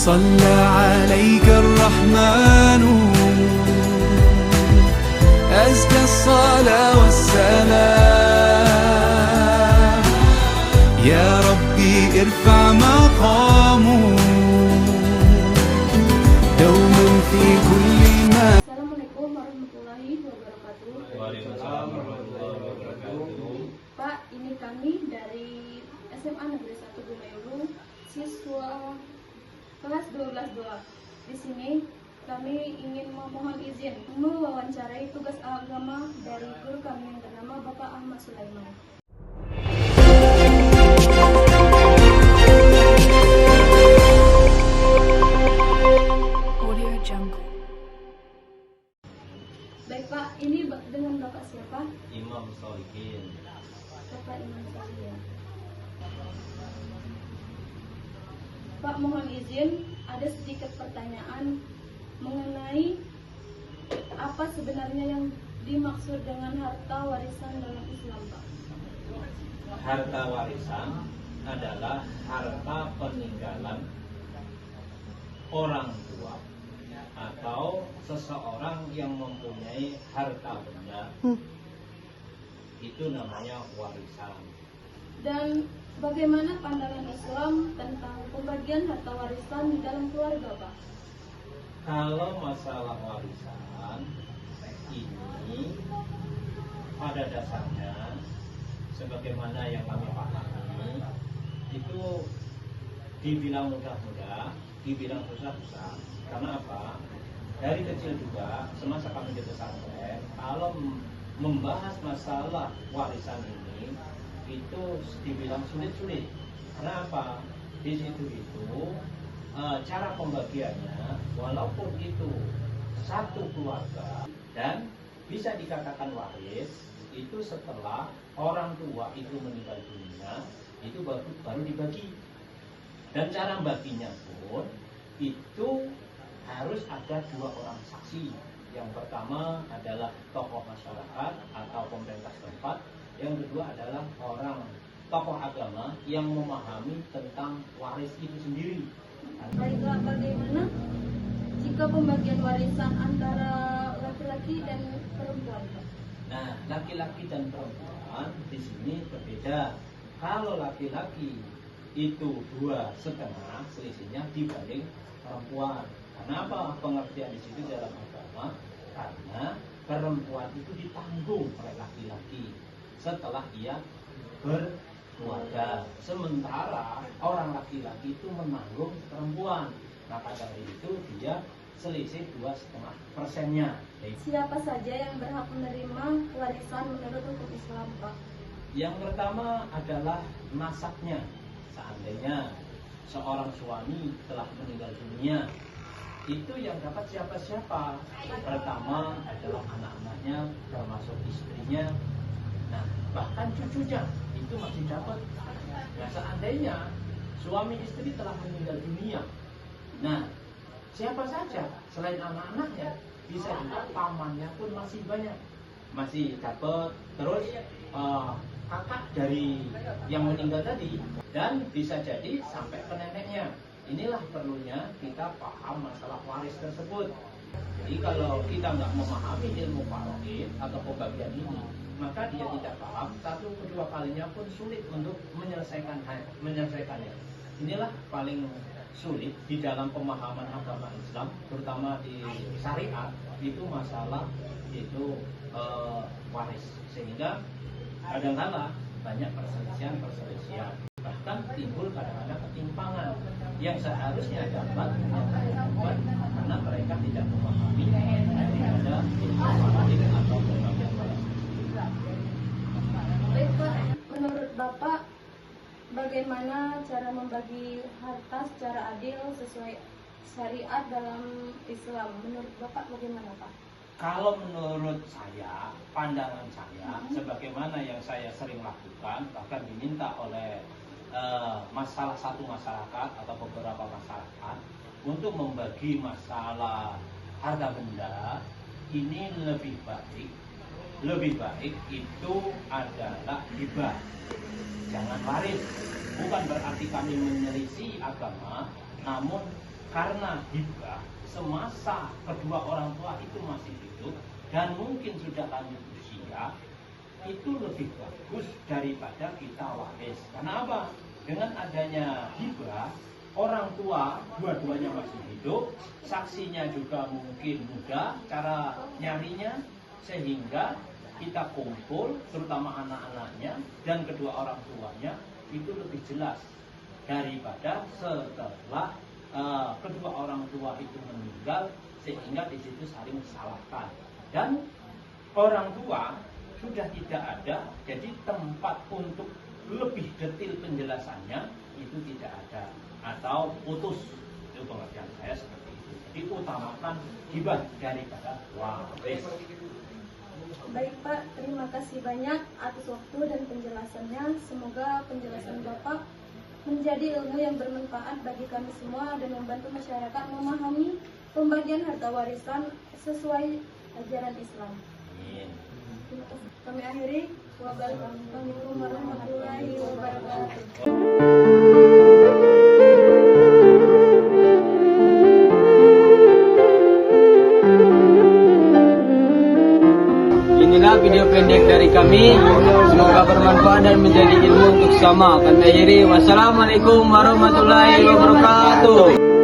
صلى عليك الرحمن أزكى الصلاة والسلام يا ربي ارفع مقامه دوما في كل ما. Assalamualaikum warahmatullahi wabarakatuh. Waalaikumsalam warahmatullahi wabarakatuh. Pak, ini kami dari SMA Negeri 1 Gumayulu, siswa kelas 12-2. Di sini kami ingin memohon izin mewawancarai tugas agama dari guru kami yang bernama Bapak Ahmad Sulaiman. Audio Jungle. Baik Pak, ini dengan Bapak siapa? Imam Solihin. Bapak Imam Solihin. Pak, mohon izin, ada sedikit pertanyaan mengenai apa sebenarnya yang dimaksud dengan harta warisan dalam Islam, Pak? Harta warisan adalah harta peninggalan orang tua atau seseorang yang mempunyai harta benda. Itu namanya warisan. Dan bagaimana pandangan Islam tentang pembagian harta warisan di dalam keluarga, Pak? Kalau masalah warisan ini pada dasarnya sebagaimana yang kami pahami itu dibilang mudah-mudah, dibilang susah-susah. Karena apa? Dari kecil juga semasa kami di pesantren, kalau membahas masalah warisan ini itu dibilang sulit-sulit. Karena apa? Di situ cara pembagiannya walaupun itu satu keluarga dan bisa dikatakan waris itu setelah orang tua itu meninggal dunia itu baru dibagi. Dan cara baginya pun itu harus ada dua orang saksi. Yang pertama adalah tokoh masyarakat atau pemerintah setempat. Yang kedua adalah orang tokoh agama yang memahami tentang waris itu sendiri. Baiklah, bagaimana jika pembagian warisan antara laki-laki dan perempuan, Pak? Nah, laki-laki dan perempuan di sini berbeda. Kalau laki-laki itu 2,5 selisihnya dibanding perempuan. Kenapa pengertian di situ dalam agama? Karena perempuan itu ditanggung oleh laki-laki setelah ia berkeluarga. Sementara orang laki-laki itu menanggung perempuan. Maka dari itu dia selisih 2,5%-nya. Siapa saja yang berhak menerima warisan menurut hukum Islam, Pak? Yang pertama adalah nasabnya. Seandainya seorang suami telah meninggal dunia, itu yang dapat siapa-siapa? Pertama adalah anak-anaknya, termasuk istrinya. Nah, bahkan cucunya itu masih dapat. Nah, seandainya suami istri telah meninggal dunia, nah siapa saja selain anak-anaknya, bisa juga pamannya pun masih banyak, masih dapat. Terus kakak dari yang meninggal tadi, dan bisa jadi sampai ke neneknya. Inilah perlunya kita paham masalah waris tersebut. Jadi kalau kita nggak memahami ilmu faraid atau pembagian ini, maka dia tidak paham, satu kedua kalinya pun sulit untuk menyelesaikannya. Inilah paling sulit di dalam pemahaman agama Islam, terutama di syariat, itu masalah itu waris. Sehingga kadang-kala banyak perselisihan, bahkan timbul kadang-kadang ketimpangan yang seharusnya dapat dilakukan karena mereka tidak memahami daripada ilmu atau pembagian waris. Baik Pak, menurut Bapak bagaimana cara membagi harta secara adil sesuai syariat dalam Islam? Menurut Bapak bagaimana, Pak? Kalau menurut saya, pandangan saya, sebagaimana yang saya sering lakukan, bahkan diminta oleh salah satu masyarakat atau beberapa masyarakat untuk membagi masalah harta benda, ini lebih baik itu adalah hibah, jangan waris. Bukan berarti kami menyelisih agama, namun karena hibah semasa kedua orang tua itu masih hidup dan mungkin sudah lanjut usia, itu lebih bagus daripada kita waris. Karena apa? Dengan adanya hibah, orang tua dua-duanya masih hidup, saksinya juga mungkin mudah cara nyarinya, sehingga kita kumpul, terutama anak-anaknya dan kedua orang tuanya, itu lebih jelas daripada setelah kedua orang tua itu meninggal, sehingga di situ saling salahkan. Dan orang tua sudah tidak ada, jadi tempat untuk lebih detail penjelasannya itu tidak ada, atau putus. Itu pengertian saya seperti itu. Jadi utamakan hibah daripada waris. Baik Pak, terima kasih banyak atas waktu dan penjelasannya. Semoga penjelasan Bapak menjadi ilmu yang bermanfaat bagi kami semua dan membantu masyarakat memahami pembagian harta warisan sesuai ajaran Islam. Amin. Terima kasih. Kami akhiri. Wassalamualaikum warahmatullahi wabarakatuh. Inilah video pendek dari kami. Semoga bermanfaat dan menjadi ilmu untuk sama. Kami akhiri. Wassalamualaikum warahmatullahi wabarakatuh.